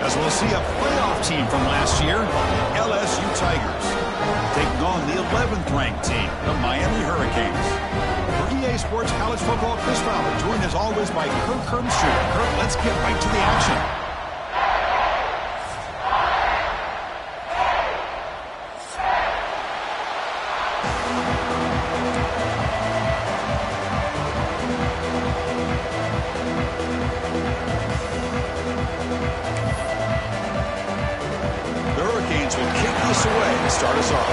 As we'll see a playoff team from last year, LSU Tigers, taking on the 11th ranked team, the Miami Hurricanes. For EA Sports College Football, Chris Fowler, joined as always by Kirk Herbstreit. Kirk, let's get right to the action. Away to start us off.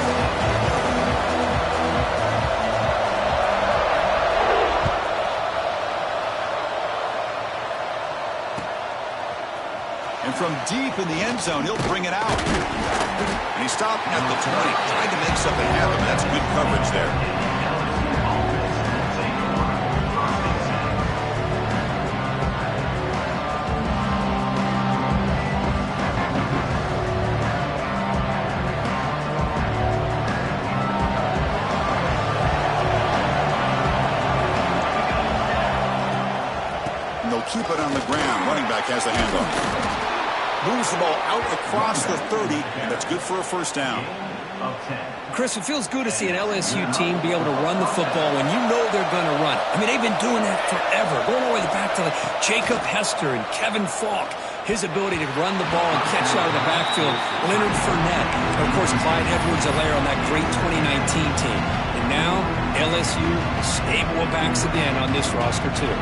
And from deep in the end zone, he'll bring it out. And he stopped at the 20, trying to make something happen. That's good coverage there. Keep it on the ground. Running back has the handoff. Moves the ball out across the 30, and that's good for a first down. Chris, it feels good to see an LSU team be able to run the football when you know they're going to run. I mean, they've been doing that forever. Going all the way back to Jacob Hester and Kevin Falk. His ability to run the ball and catch out of the backfield. Leonard Fournette. And, of course, Clyde Edwards-Helaire on that great 2019 team. And now, LSU stable of backs again on this roster, too.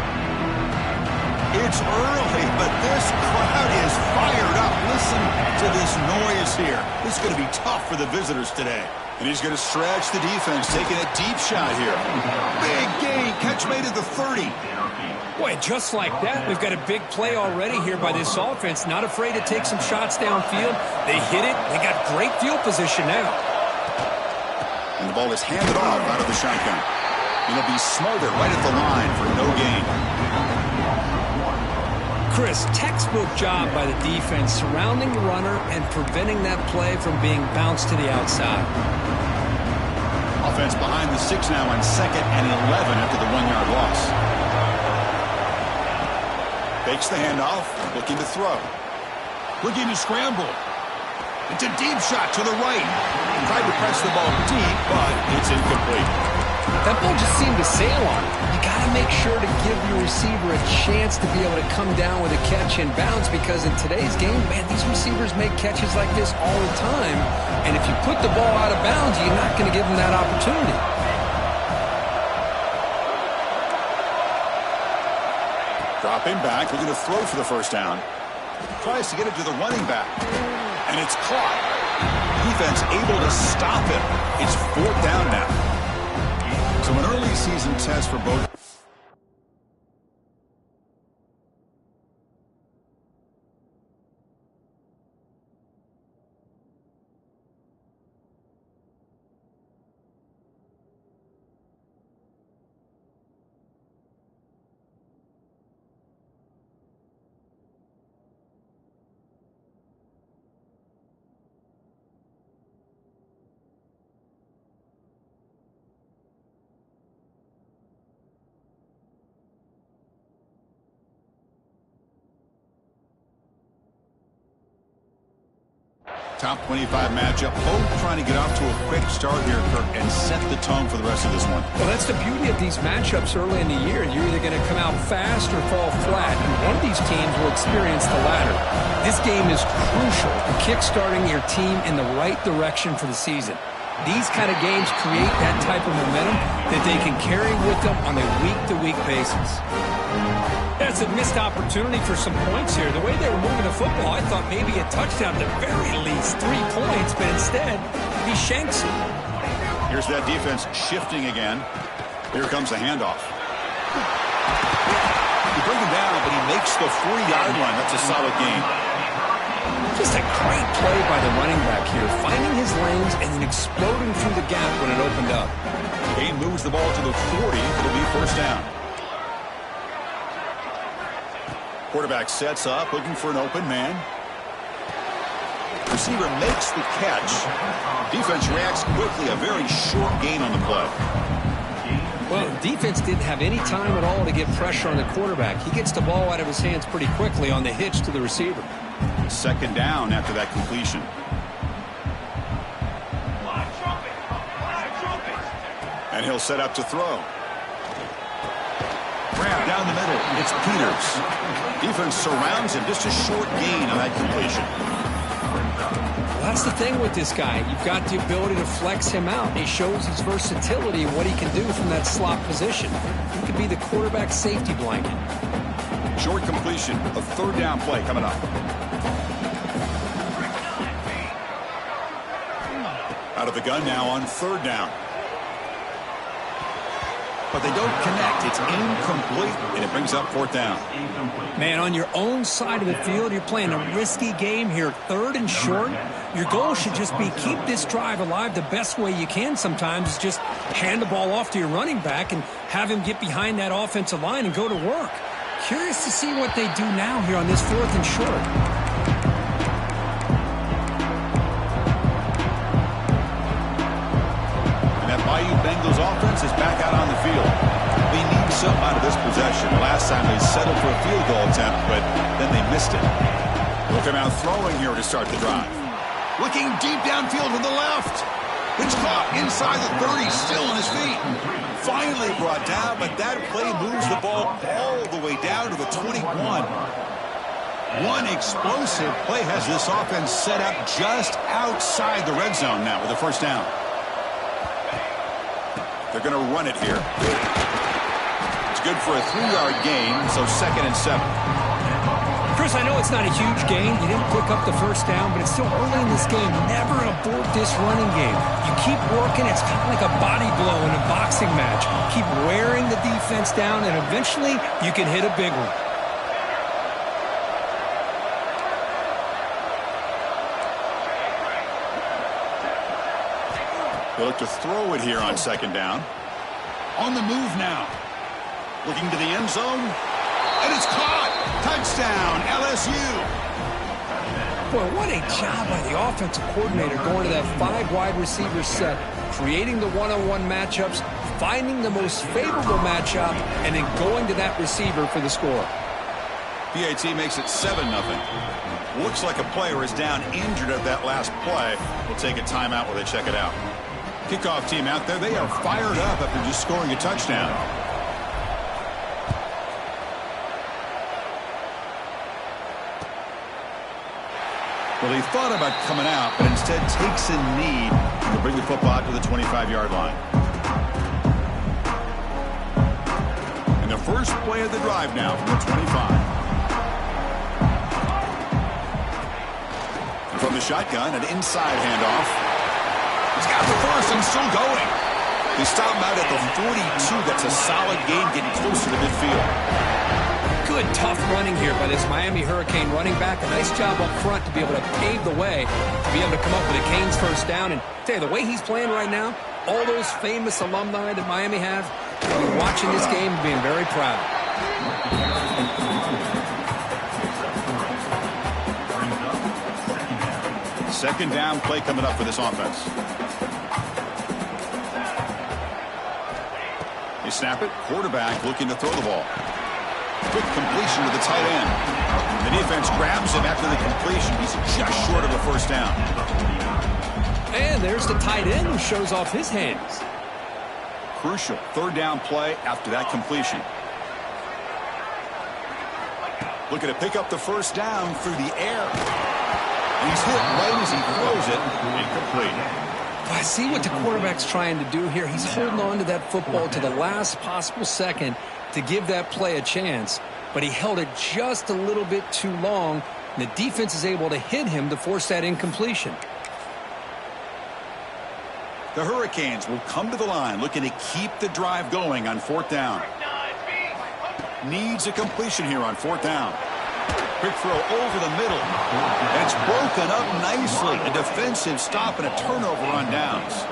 It's early, but this crowd is fired up. Listen to this noise here. This is going to be tough for the visitors today. And he's going to stretch the defense, taking a deep shot here. Big gain, catch made at the 30. Boy, just like that, we've got a big play already here by this offense. Not afraid to take some shots downfield. They hit it. They got great field position now. And the ball is handed off out of the shotgun. And it'll be smothered right at the line for no gain. Chris, textbook job by the defense surrounding the runner and preventing that play from being bounced to the outside. Offense behind the 6 now on 2nd and 11 after the 1-yard loss. Fakes the handoff, looking to throw. Looking to scramble. It's a deep shot to the right. Tried to press the ball deep, but it's incomplete. That ball just seemed to sail on him. You got to make sure to give your receiver a chance to be able to come down with a catch and bounce, because in today's game, man, these receivers make catches like this all the time. And if you put the ball out of bounds, you're not going to give them that opportunity. Dropping back, looking to throw for the first down. Tries to get it to the running back. And it's caught. Defense able to stop it. It's 4th down now. So an early season test for both. Top 25 matchup, both trying to get off to a quick start here, Kirk, and set the tone for the rest of this one. Well, that's the beauty of these matchups early in the year. You're either going to come out fast or fall flat, and one of these teams will experience the latter. This game is crucial for kick-starting your team in the right direction for the season. These kind of games create that type of momentum that they can carry with them on a week-to-week basis. That's a missed opportunity for some points here. The way they were moving the football, I thought maybe a touchdown at the very least, 3 points, but instead, he shanks it. Here's that defense shifting again. Here comes the handoff. You bring him down, but he makes the 4-yard line. That's a solid gain. Just a great play by the running back here, finding his lanes and then exploding through the gap when it opened up. He moves the ball to the 40. It'll be 1st down. Quarterback sets up, looking for an open man. Receiver makes the catch. Defense reacts quickly. A very short gain on the play. Well, defense didn't have any time at all to get pressure on the quarterback. He gets the ball out of his hands pretty quickly on the hitch to the receiver. It's second down after that completion. And he'll set up to throw. Down the middle, it's Peters. Defense surrounds him. Just a short gain on that completion. Well, that's the thing with this guy. You've got the ability to flex him out. He shows his versatility and what he can do from that slot position. He could be the quarterback safety blanket. Short completion, a third down play coming up. Out of the gun now on third down. But they don't connect. It's incomplete, and it brings up fourth down. Man, on your own side of the field, you're playing a risky game here. Third and short. Your goal should just be keep this drive alive the best way you can sometimes is just hand the ball off to your running back and have him get behind that offensive line and go to work. Curious to see what they do now here on this fourth and short. Bengals offense is back out on the field. They need something out of this possession. Last time they settled for a field goal attempt, but then they missed it. Look at out throwing here to start the drive. Looking deep downfield to the left. It's caught inside the 30, still on his feet. Finally brought down, but that play moves the ball all the way down to the 21. One explosive play has this offense set up just outside the red zone now with a first down. They're going to run it here. It's good for a 3-yard gain, so 2nd and 7. Chris, I know it's not a huge gain. You didn't pick up the first down, but it's still early in this game. Never abort this running game. You keep working. It's kind of like a body blow in a boxing match. Keep wearing the defense down, and eventually you can hit a big one. They look to throw it here on second down. On the move now. Looking to the end zone. And it's caught. Touchdown, LSU. Boy, what a job by the offensive coordinator going to that 5 wide receiver set, creating the one-on-one matchups, finding the most favorable matchup, and then going to that receiver for the score. PAT makes it 7-0. Looks like a player is down injured at that last play. We'll take a timeout while they check it out. Kickoff team out there, they are fired up after just scoring a touchdown. Well, he thought about coming out, but instead takes a knee to bring the football out to the 25-yard line. And the first play of the drive now from the 25. And from the shotgun, an inside handoff. He's got the first and still going. They stop him out at the 42. That's a solid gain getting closer to midfield. Good, tough running here by this Miami Hurricane running back. A nice job up front to be able to pave the way, to be able to come up with a Canes first down. And tell you, the way he's playing right now, all those famous alumni that Miami have, watching this game and being very proud. Second down play coming up for this offense. They snap it. Quarterback looking to throw the ball. Quick completion to the tight end. The defense grabs him after the completion. He's just short of a first down. And there's the tight end who shows off his hands. Crucial third down play after that completion. Looking to pick up the first down through the air. He's hit right as he throws it. Incomplete. I see what the quarterback's trying to do here. He's holding on to that football to the last possible second to give that play a chance. But he held it just a little bit too long. And the defense is able to hit him to force that incompletion. The Hurricanes will come to the line looking to keep the drive going on fourth down. Needs a completion here on fourth down. Quick throw over the middle. And it's broken up nicely. A defensive stop and a turnover on downs.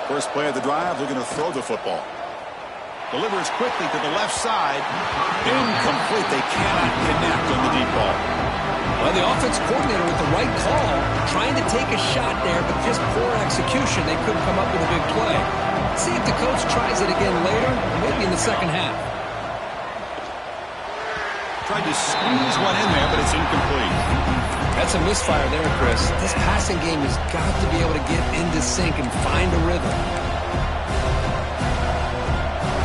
First play of the drive, looking to throw the football. Delivers quickly to the left side. Incomplete. They cannot connect on the deep ball. Well, the offense coordinator with the right call, trying to take a shot there, but just poor execution. They couldn't come up with a big play. See if the coach tries it again later, maybe in the second half. Tried to squeeze one in there, but it's incomplete. That's a misfire there, Chris. This passing game has got to be able to get into sync and find a rhythm.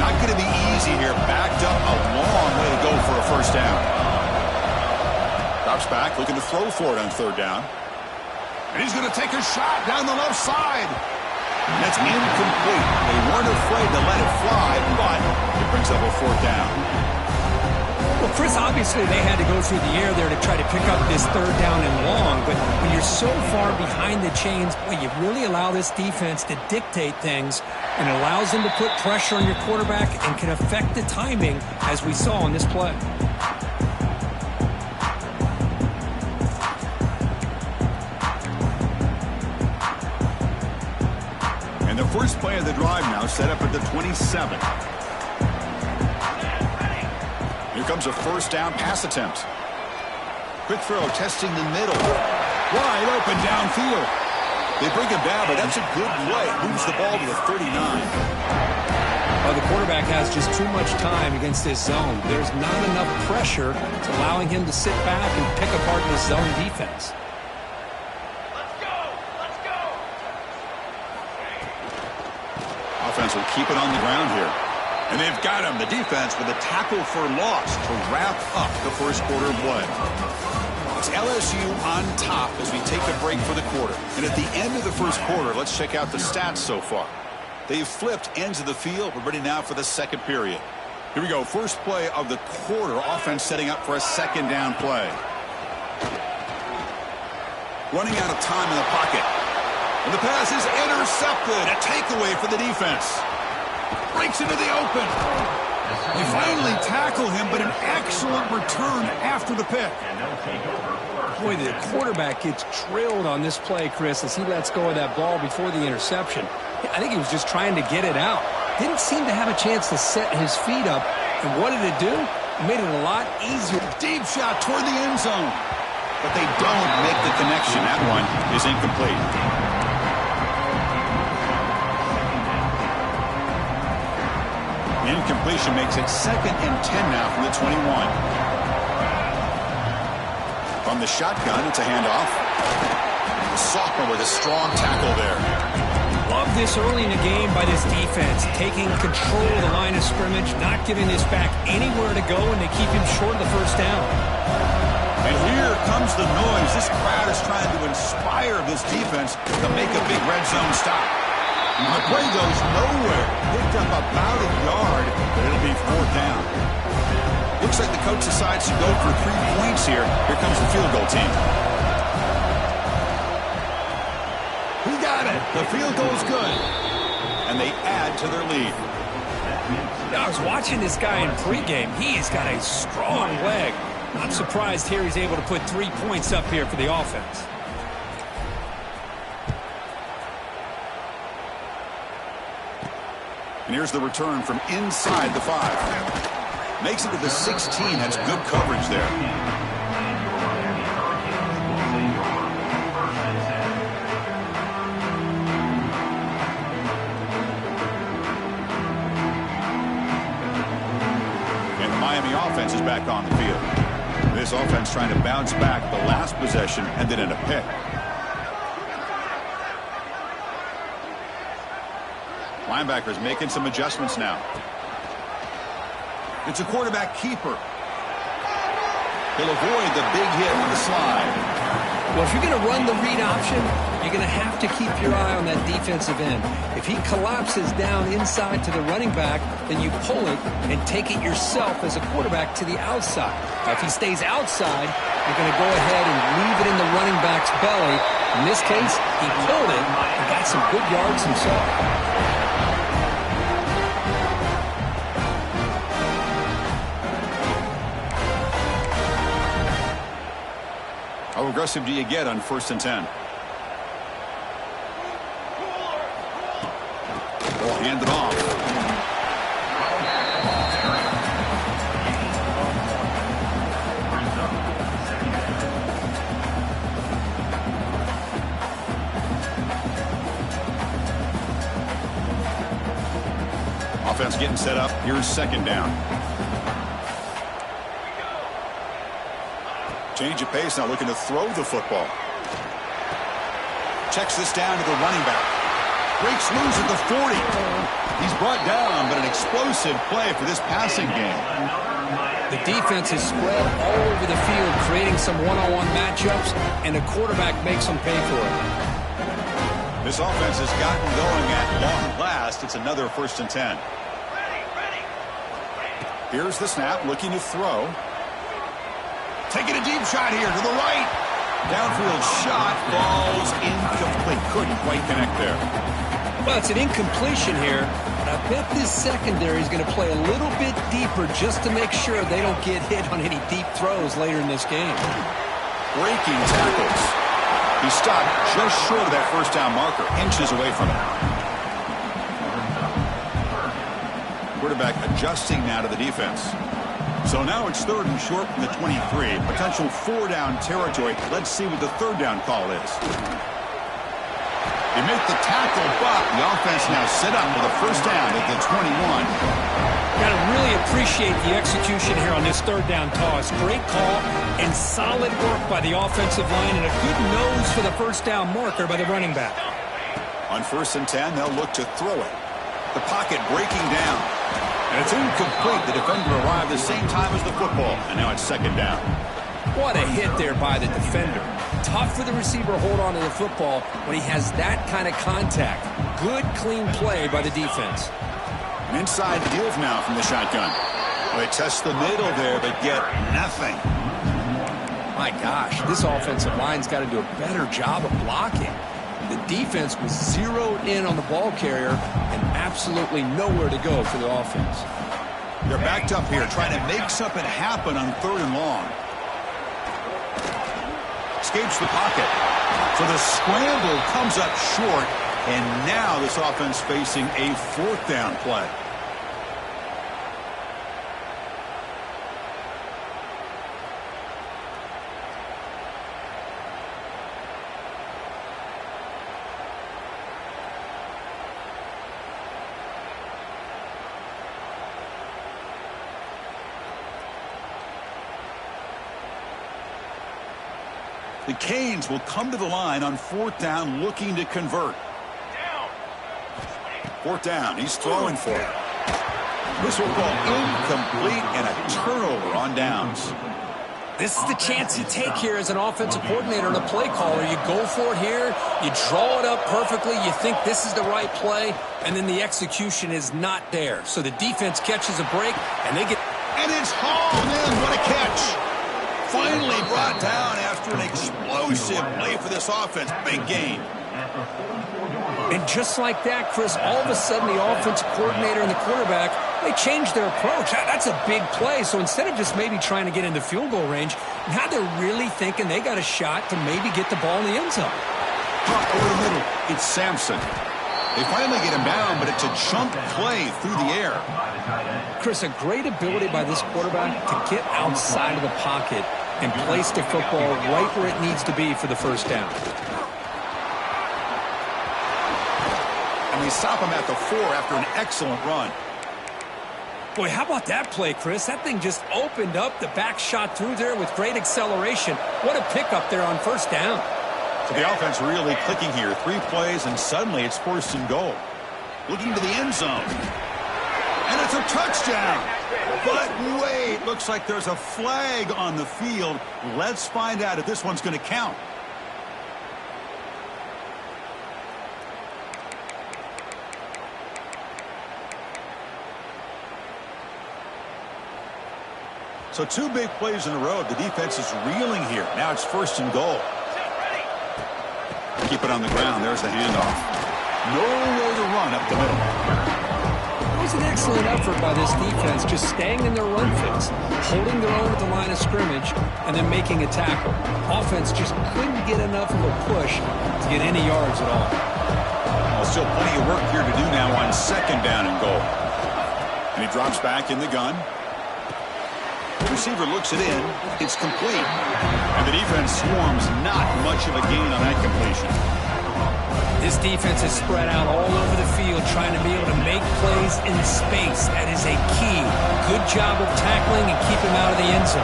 Not going to be easy here. Backed up a long way to go for a first down. Drops back, looking to throw for it on third down. And he's going to take a shot down the left side. And that's incomplete. They weren't afraid to let it fly, but it brings up a fourth down. Well, Chris, obviously they had to go through the air there to try to pick up this third down and long, but when you're so far behind the chains, boy, you really allow this defense to dictate things, and it allows them to put pressure on your quarterback and can affect the timing, as we saw in this play. And the first play of the drive now set up at the 27. Here comes a first down pass attempt. Quick throw, testing the middle. Wide open downfield. They bring him down, but that's a good play. Moves the ball to the 39. Well, the quarterback has just too much time against this zone. There's not enough pressure to allowing him to sit back and pick apart this zone defense. Offense will keep it on the ground here. And they've got him, the defense, with a tackle for loss to wrap up the first quarter of play. It's LSU on top as we take a break for the quarter. And at the end of the first quarter, let's check out the stats so far. They've flipped ends of the field. We're ready now for the second period. Here we go. First play of the quarter. Offense setting up for a second down play. Running out of time in the pocket. And the pass is intercepted. A takeaway for the defense. Breaks into the open. They finally tackle him, but an excellent return after the pick. Boy, the quarterback gets drilled on this play, Chris, as he lets go of that ball before the interception. I think he was just trying to get it out. Didn't seem to have a chance to set his feet up. And what did it do? It made it a lot easier. Deep shot toward the end zone. But they don't make the connection. That one is incomplete. Incompletion makes it 2nd and 10 now from the 21. From the shotgun, it's a handoff. The sophomore with a strong tackle there. Love this early in the game by this defense, taking control of the line of scrimmage, not giving this back anywhere to go, and they keep him short of the first down. And here comes the noise. This crowd is trying to inspire this defense to make a big red zone stop. And the play goes nowhere. Picked up about a yard, but it'll be fourth down. Looks like the coach decides to go for 3 points here. Here comes the field goal team. He got it. The field goal's good. And they add to their lead. I was watching this guy in pregame. He's got a strong leg. Not surprised here he's able to put 3 points up here for the offense. And here's the return from inside the 5. Makes it to the 16. That's good coverage there. And the Miami offense is back on the field. This offense trying to bounce back the last possession and then in a pick. Linebackers making some adjustments now. It's a quarterback keeper. He'll avoid the big hit with the slide. Well, if you're going to run the read option, you're going to have to keep your eye on that defensive end. If he collapses down inside to the running back, then you pull it and take it yourself as a quarterback to the outside. Now, if he stays outside, you're going to go ahead and leave it in the running back's belly. In this case, he pulled it and got some good yards himself. How aggressive do you get on 1st and 10? Ball handed off. Offense getting set up. Here's 2nd down. Change of pace now, looking to throw the football. Checks this down to the running back. Breaks loose at the 40. He's brought down, but an explosive play for this passing game. The defense is spread all over the field, creating some one-on-one matchups, and the quarterback makes them pay for it. This offense has gotten going at long last. It's another 1st and 10. Here's the snap, looking to throw. Taking a deep shot here to the right. Downfield shot falls incomplete. Couldn't quite connect there. Well, it's an incompletion here, but I bet this secondary is going to play a little bit deeper just to make sure they don't get hit on any deep throws later in this game. Breaking tackles. He stopped just short of that 1st down marker, inches away from it. Quarterback adjusting now to the defense. So now it's 3rd and short from the 23. Potential 4-down territory. Let's see what the 3rd down call is. They make the tackle, but the offense now set up with a 1st down at the 21. Got to really appreciate the execution here on this 3rd down toss. Great call and solid work by the offensive line and a good nose for the 1st down marker by the running back. On 1st and 10, they'll look to throw it. The pocket breaking down. And it's incomplete. The defender arrived the same time as the football. And now it's 2nd down. What a hit there by the defender. Tough for the receiver to hold on to the football when he has that kind of contact. Good, clean play by the defense. An inside give now from the shotgun. Well, they test the middle there, but get nothing. My gosh, this offensive line's got to do a better job of blocking. The defense was zeroed in on the ball carrier and absolutely nowhere to go for the offense. They're backed up here trying to make something happen on 3rd and long. Escapes the pocket. So the scramble comes up short, and now this offense facing a 4th down play. The Canes will come to the line on 4th down, looking to convert. 4th down, he's throwing for it. This will go incomplete and a turnover on downs. This is the chance you take here as an offensive coordinator and a play caller. You go for it here, you draw it up perfectly, you think this is the right play, and then the execution is not there. So the defense catches a break, and they get... And it's hauled in. What a catch. Finally brought down after an explosive play for this offense. Big gain. And just like that, Chris, all of a sudden the offensive coordinator and the quarterback, they changed their approach. That's a big play. So instead of just maybe trying to get into field goal range, now they're really thinking they got a shot to maybe get the ball in the end zone. Over the middle, it's Sampson. They finally get him down, but it's a chunk play through the air. Chris, a great ability by this quarterback to get outside of the pocket and place the football right where it needs to be for the 1st down. And they stop him at the 4 after an excellent run. Boy, how about that play, Chris? That thing just opened up. The back shot through there with great acceleration. What a pickup there on 1st down. So the offense really clicking here. 3 plays, and suddenly it's 1st and goal. Looking to the end zone. And it's a touchdown. But wait, looks like there's a flag on the field. Let's find out if this one's going to count. So 2 big plays in a row. The defense is reeling here. Now it's 1st and goal. Keep it on the ground. There's the handoff. Nowhere to run up the middle. It was an excellent effort by this defense, just staying in their run fix, holding their own at the line of scrimmage, and then making a tackle. Offense just couldn't get enough of a push to get any yards at all. Well, still plenty of work here to do now on 2nd down and goal. And he drops back in the gun. The receiver looks it in. It's complete. And the defense swarms not much of a gain on that completion. This defense is spread out all over the field, trying to be able to make plays in space. That is a key. Good job of tackling and keep him out of the end zone.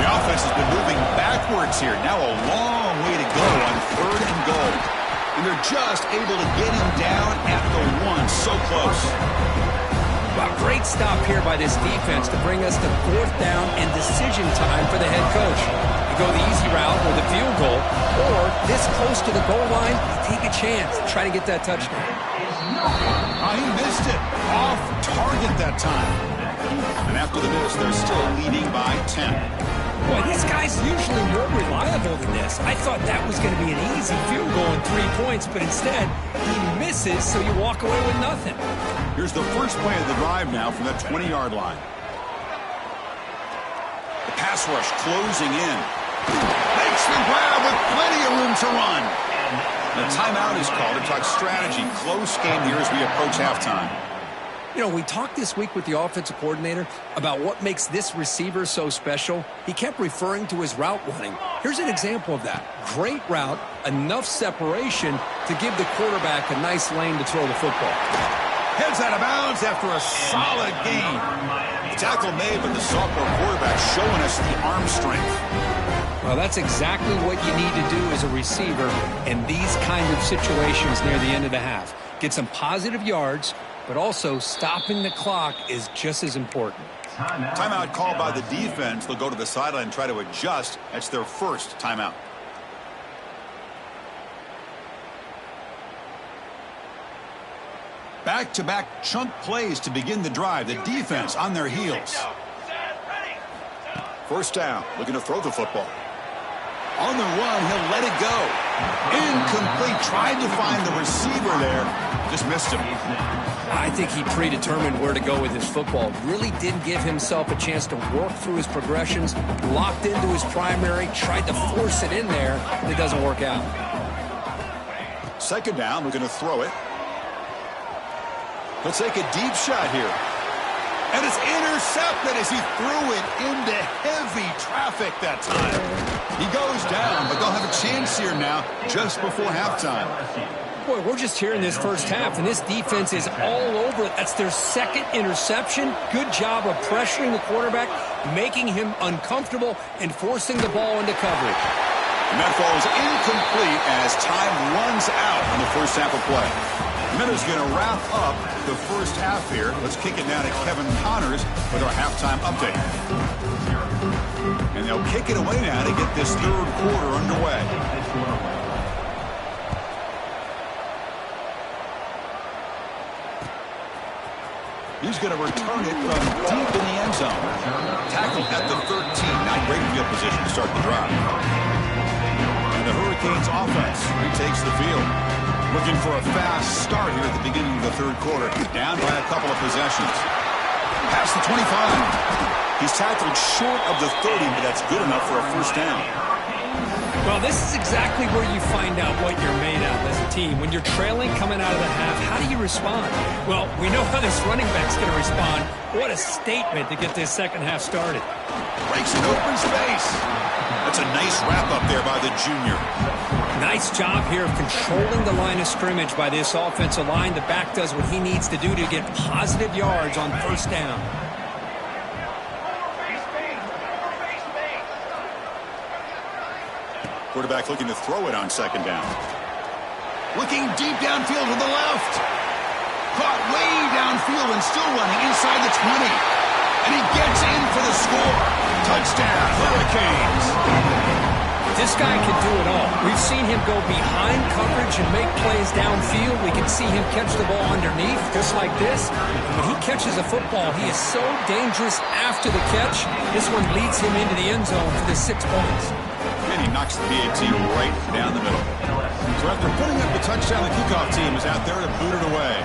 The offense has been moving backwards here. Now a long way to go on 3rd and goal. And they're just able to get him down at the 1. So close. Well, great stop here by this defense to bring us to 4th down and decision time for the head coach. You go the easy route with a field goal, or this close to the goal line, you take a chance to try to get that touchdown. He missed it. Off target that time. And after the miss, they're still leading by 10. Boy, this guy's usually more reliable than this. I thought that was going to be an easy field goal and 3 points, but instead, he misses, so you walk away with nothing. Here's the first play of the drive now from that 20-yard line. The pass rush closing in. Makes the grab with plenty of room to run. The timeout is called to talk strategy. Close game here as we approach halftime. You know, we talked this week with the offensive coordinator about what makes this receiver so special. He kept referring to his route running. Here's an example of that. Great route, enough separation to give the quarterback a nice lane to throw the football. Heads out of bounds after a solid gain. The tackle made, but the sophomore quarterback showing us the arm strength. Well, that's exactly what you need to do as a receiver in these kind of situations near the end of the half. Get some positive yards, but also stopping the clock is just as important. Timeout called by the defense. They'll go to the sideline and try to adjust. That's their first timeout. Back-to-back chunk plays to begin the drive. The defense on their heels. First down, looking to throw the football. On the run, he'll let it go. Incomplete. Tried to find the receiver there. Just missed him. I think he predetermined where to go with his football. Really didn't give himself a chance to work through his progressions. Locked into his primary. Tried to force it in there. And it doesn't work out. Second down, looking to throw it. He'll take a deep shot here. And it's intercepted as he threw it into heavy traffic that time. He goes down, but they'll have a chance here now just before halftime. Boy, we're just here in this first half, and this defense is all over it. That's their second interception. Good job of pressuring the quarterback, making him uncomfortable, and forcing the ball into coverage. And that falls incomplete as time runs out in the first half of play. Miller's going to wrap up the first half here. Let's kick it now to Kevin Connors with our halftime update. And they'll kick it away now to get this third quarter underway. He's going to return it from deep in the end zone. Tackle at the 13. Now great field position to start the drive. And the Hurricanes offense retakes the field. Looking for a fast start here at the beginning of the third quarter. Down by a couple of possessions. Past the 25. He's tackled short of the 30, but that's good enough for a first down. Well, this is exactly where you find out what you're made of as a team. When you're trailing coming out of the half, how do you respond? Well, we know how this running back's going to respond. What a statement to get this second half started. Breaks an open space. That's a nice wrap-up there by the junior. Nice job here of controlling the line of scrimmage by this offensive line. The back does what he needs to do to get positive yards on first down. Quarterback looking to throw it on second down. Looking deep downfield to the left. Caught way downfield and still running inside the 20. And he gets in for the score. Touchdown, Hurricanes. This guy can do it all. We've seen him go behind coverage and make plays downfield. We can see him catch the ball underneath, just like this. And when he catches a football, he is so dangerous after the catch. This one leads him into the end zone for the 6 points. And he knocks the PAT right down the middle. So after putting up the touchdown, the kickoff team is out there to boot it away.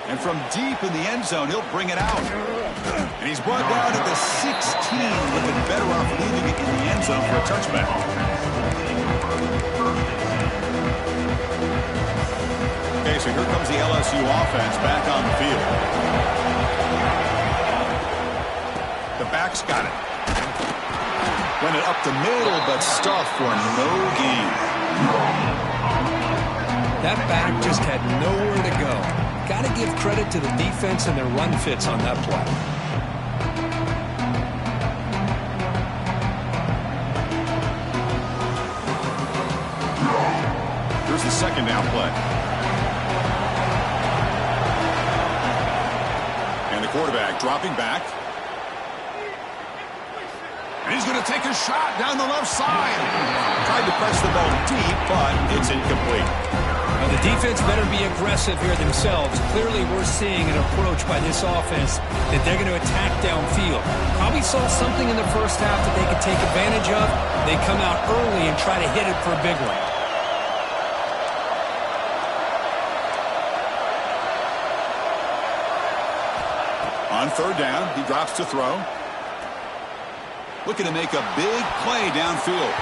And from deep in the end zone, he'll bring it out. And he's brought down at the 16, looking better off leaving it in the end zone for a touchback. Okay, so here comes the LSU offense back on the field. The back's got it. Went it up the middle, but stuffed for no gain. That back just had nowhere to go. Got to give credit to the defense and their run fits on that play. Here's the second down play. And the quarterback dropping back. And he's going to take a shot down the left side. Tried to press the ball deep, but it's incomplete. Well, the defense better be aggressive here themselves. Clearly, we're seeing an approach by this offense that they're going to attack downfield. Probably saw something in the first half that they could take advantage of. They come out early and try to hit it for a big one. On third down, he drops to throw. Looking to make a big play downfield.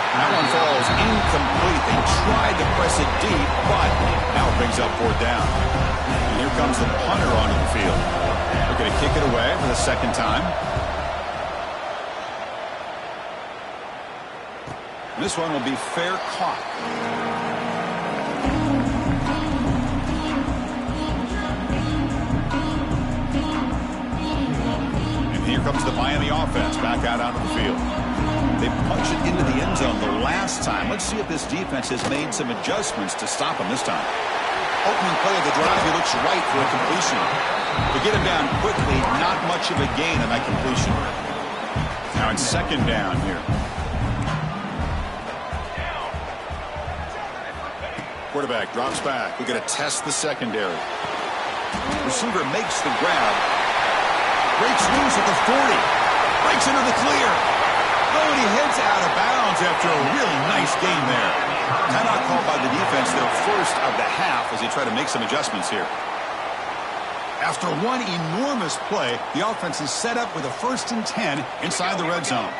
That one falls incomplete. They tried to press it deep, but now it brings up fourth down. And here comes the punter onto the field. They're going to kick it away for the second time. And this one will be fair caught. Here comes the Miami offense back out onto the field. They punched it into the end zone the last time. Let's see if this defense has made some adjustments to stop him this time. Opening play of the drive, he looks right for a completion. To get him down quickly, not much of a gain on that completion. Now it's second down here. Quarterback drops back. We're going to test the secondary. Receiver makes the grab. Breaks loose at the 40. Breaks into the clear. Oh, and he heads out of bounds after a really nice game there. Timeout called by the defense, their first of the half, as they try to make some adjustments here. After one enormous play, the offense is set up with a 1st and 10 inside the red zone.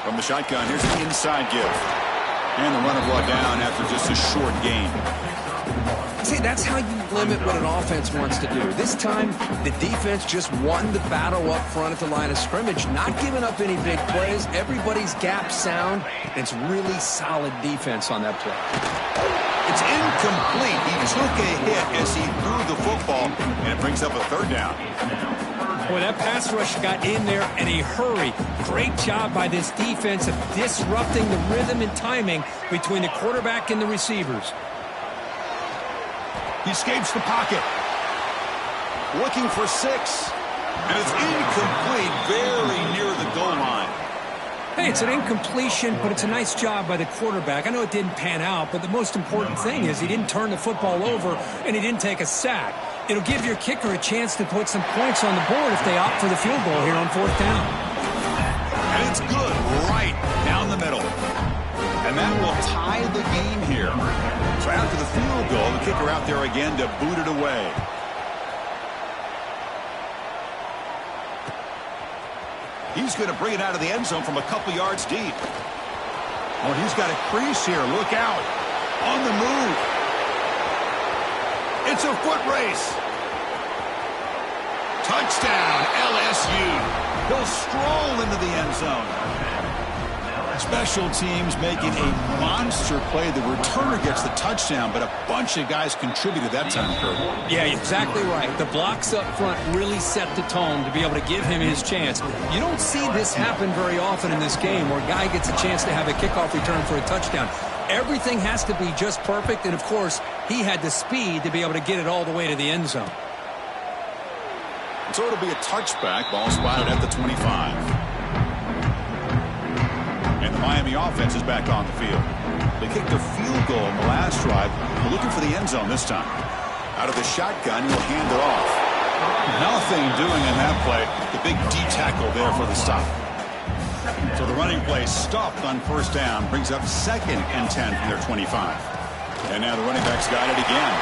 From the shotgun, here's an inside give. And the run of law down after just a short gain. See, that's how you limit what an offense wants to do. This time, the defense just won the battle up front at the line of scrimmage, not giving up any big plays. Everybody's gap sound. It's really solid defense on that play. It's incomplete. He took a hit as he threw the football, and it brings up a third down. Boy, that pass rush got in there in a hurry. Great job by this defense of disrupting the rhythm and timing between the quarterback and the receivers. He escapes the pocket. Looking for 6. And it's incomplete, very near the goal line. Hey, it's an incompletion, but it's a nice job by the quarterback. I know it didn't pan out, but the most important thing is he didn't turn the football over and he didn't take a sack. It'll give your kicker a chance to put some points on the board if they opt for the field goal here on fourth down. And it's good, right down the middle. And that will tie the game here. So after the field goal, the kicker out there again to boot it away. He's going to bring it out of the end zone from a couple yards deep. Oh, he's got a crease here. Look out. On the move. It's a foot race. Touchdown, LSU. He'll stroll into the end zone. Special teams making a monster play. The returner gets the touchdown, but a bunch of guys contributed that time, Kurt. Yeah, exactly right. The blocks up front really set the tone to be able to give him his chance. You don't see this happen very often in this game where a guy gets a chance to have a kickoff return for a touchdown. Everything has to be just perfect, and of course, he had the speed to be able to get it all the way to the end zone. So it'll be a touchback. Ball spotted at the 25. And the Miami offense is back on the field. They kicked a field goal in the last drive. They're looking for the end zone this time. Out of the shotgun, he'll hand it off. Nothing doing in that play. The big D tackle there for the stop. So the running play stopped on first down. Brings up 2nd and 10 from their 25. And now the running back's got it again.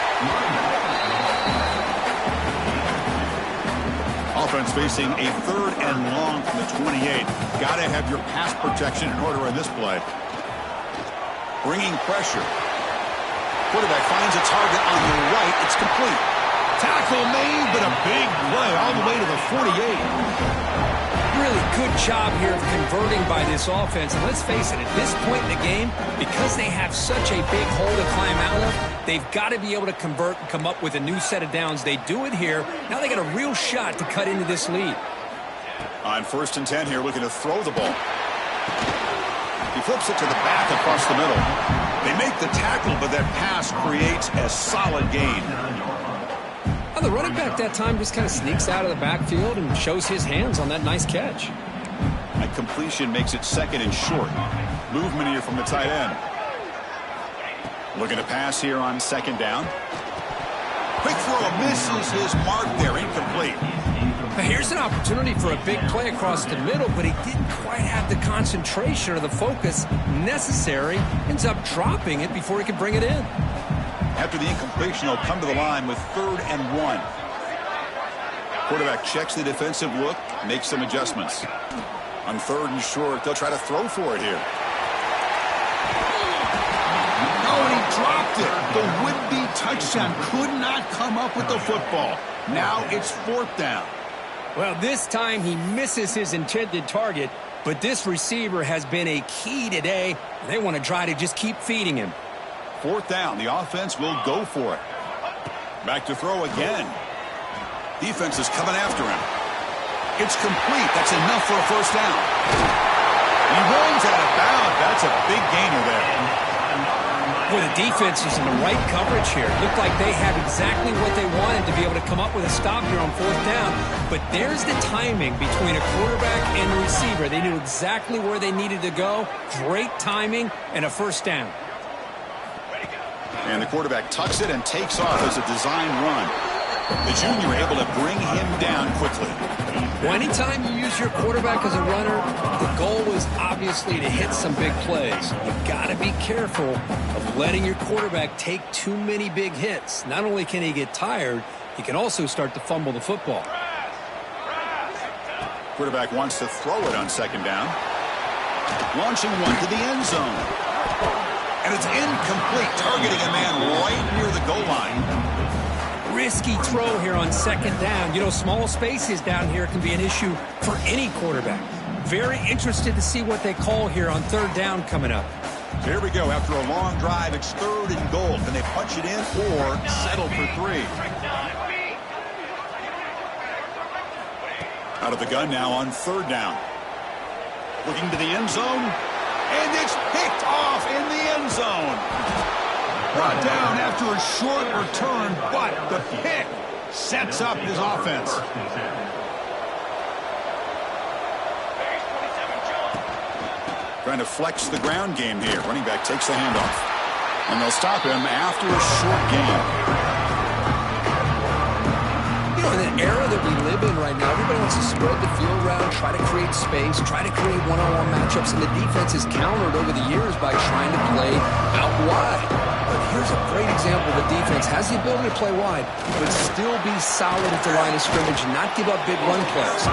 Offense facing a 3rd and long from the 28. Got to have your pass protection in order in this play. Bringing pressure. Quarterback finds a target on the right. It's complete. Tackle made, but a big play all the way to the 48. really good job here of converting by this offense. And let's face it, at this point in the game, because they have such a big hole to climb out of, they've got to be able to convert and come up with a new set of downs. They do it here. Now they got a real shot to cut into this lead. On 1st and 10 here, looking to throw the ball. He flips it to the back across the middle. They make the tackle, but that pass creates a solid gain. The running back that time just kind of sneaks out of the backfield and shows his hands on that nice catch. That completion makes it 2nd and short. Movement here from the tight end. Looking to pass here on 2nd down. Quick throw misses his mark there. Incomplete. Now here's an opportunity for a big play across the middle, but he didn't quite have the concentration or the focus necessary. Ends up dropping it before he could bring it in. After the incompletion, they'll come to the line with 3rd and 1. Quarterback checks the defensive look, makes some adjustments. On 3rd and short, they'll try to throw for it here. Oh, and he dropped it. The would-be touchdown could not come up with the football. Now it's 4th down. Well, this time he misses his intended target, but this receiver has been a key today. They want to try to just keep feeding him. 4th down. The offense will go for it. Back to throw again. Defense is coming after him. It's complete. That's enough for a 1st down. He runs out of bounds. That's a big gainer there. Well, the defense is in the right coverage here. It looked like they have exactly what they wanted to be able to come up with a stop here on 4th down. But there's the timing between a quarterback and the receiver. They knew exactly where they needed to go. Great timing and a 1st down. And the quarterback tucks it and takes off as a design run. The junior able to bring him down quickly. Well, anytime you use your quarterback as a runner, the goal is obviously to hit some big plays. You've got to be careful of letting your quarterback take too many big hits. Not only can he get tired, he can also start to fumble the football. Quarterback wants to throw it on 2nd down. Launching one to the end zone. And it's incomplete, targeting a man right near the goal line. Risky throw here on 2nd down. You know, small spaces down here can be an issue for any quarterback. Very interested to see what they call here on 3rd down coming up. Here we go. After a long drive, it's 3rd and goal. Can they punch it in or settle for 3? Out of the gun now on 3rd down. Looking to the end zone. And it's picked off in the end zone. Brought down after a short return, but the pick sets up his offense. Trying to flex the ground game here. Running back takes the handoff. And they'll stop him after a short gain. You know, in the era that we live in right now, everybody wants to spread the field around, try to create space, try to create one-on-one matchups, and the defense is countered over the years by trying to play out wide. But here's a great example. The defense has the ability to play wide, but still be solid at the line of scrimmage and not give up big run plays.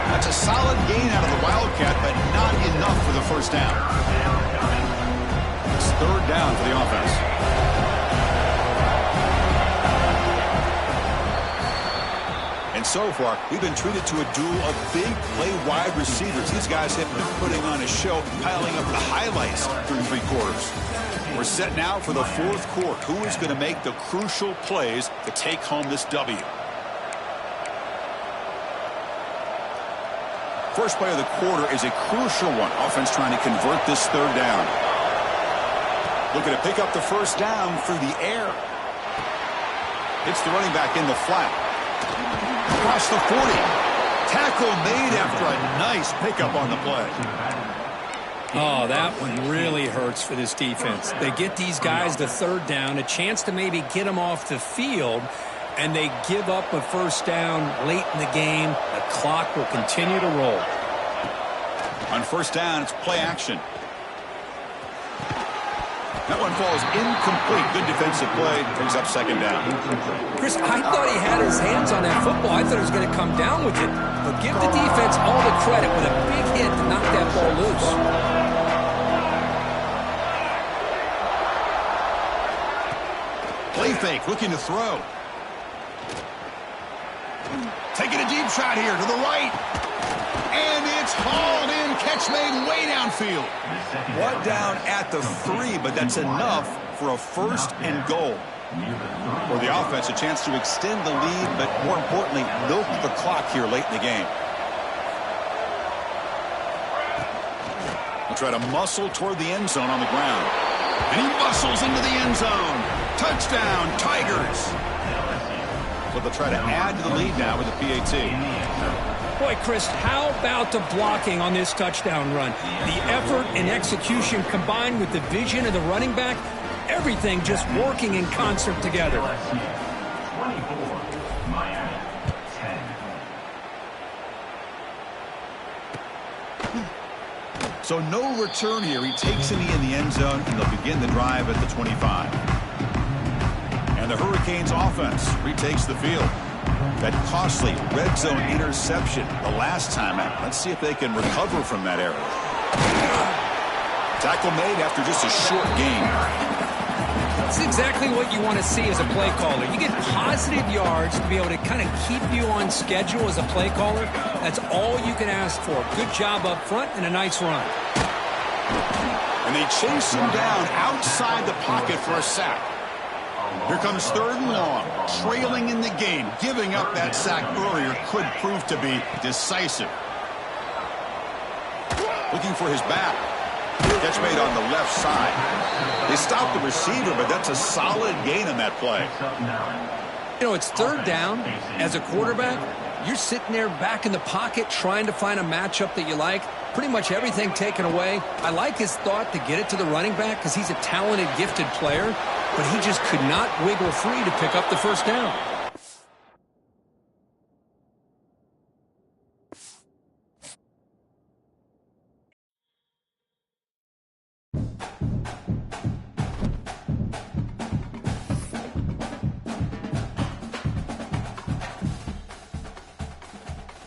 That's a solid gain out of the Wildcat, but not enough for the 1st down. It's 3rd down for the offense. And so far, we've been treated to a duel of big play wide receivers. These guys have been putting on a show, piling up the highlights through 3 quarters. We're set now for the 4th quarter. Who is going to make the crucial plays to take home this W? First play of the quarter is a crucial one. Offense trying to convert this 3rd down. Looking to pick up the 1st down through the air. It's the running back in the flat. Across the 40. Tackle made after a nice pickup on the play. Oh, that one really hurts for this defense. They get these guys the 3rd down, a chance to maybe get them off the field, and they give up a 1st down late in the game. The clock will continue to roll. On 1st down, it's play action. That one falls incomplete. Good defensive play. Brings up 2nd down. Chris, I thought he had his hands on that football. I thought he was going to come down with it. But give the defense all the credit with a big hit to knock that ball loose. Play fake, looking to throw. Taking a deep shot here to the right. And it's hauled in. Catch made way downfield. One down at the 3, but that's enough for a 1st and goal. For the offense, a chance to extend the lead, but more importantly, milk the clock here late in the game. He'll try to muscle toward the end zone on the ground. And he muscles into the end zone. Touchdown, Tigers. So they'll try to add to the lead now with a PAT. Boy, Chris, how about the blocking on this touchdown run? The effort and execution combined with the vision of the running back, everything just working in concert together. So no return here. He takes it in the end zone, and they'll begin the drive at the 25. And the Hurricanes offense retakes the field. That costly red zone interception the last time out. Let's see if they can recover from that error. Tackle made after just a short gain. That's exactly what you want to see as a play caller. You get positive yards to be able to kind of keep you on schedule as a play caller. That's all you can ask for. Good job up front and a nice run. And they chase him down outside the pocket for a sack. Here comes 3rd and long. Trailing in the game. Giving up that sack earlier could prove to be decisive. Looking for his back. Catch made on the left side. They stopped the receiver, but that's a solid gain on that play. You know, it's 3rd down. As a quarterback, you're sitting there back in the pocket trying to find a matchup that you like. Pretty much everything taken away. I like his thought to get it to the running back because he's a talented, gifted player, but he just could not wiggle free to pick up the 1st down.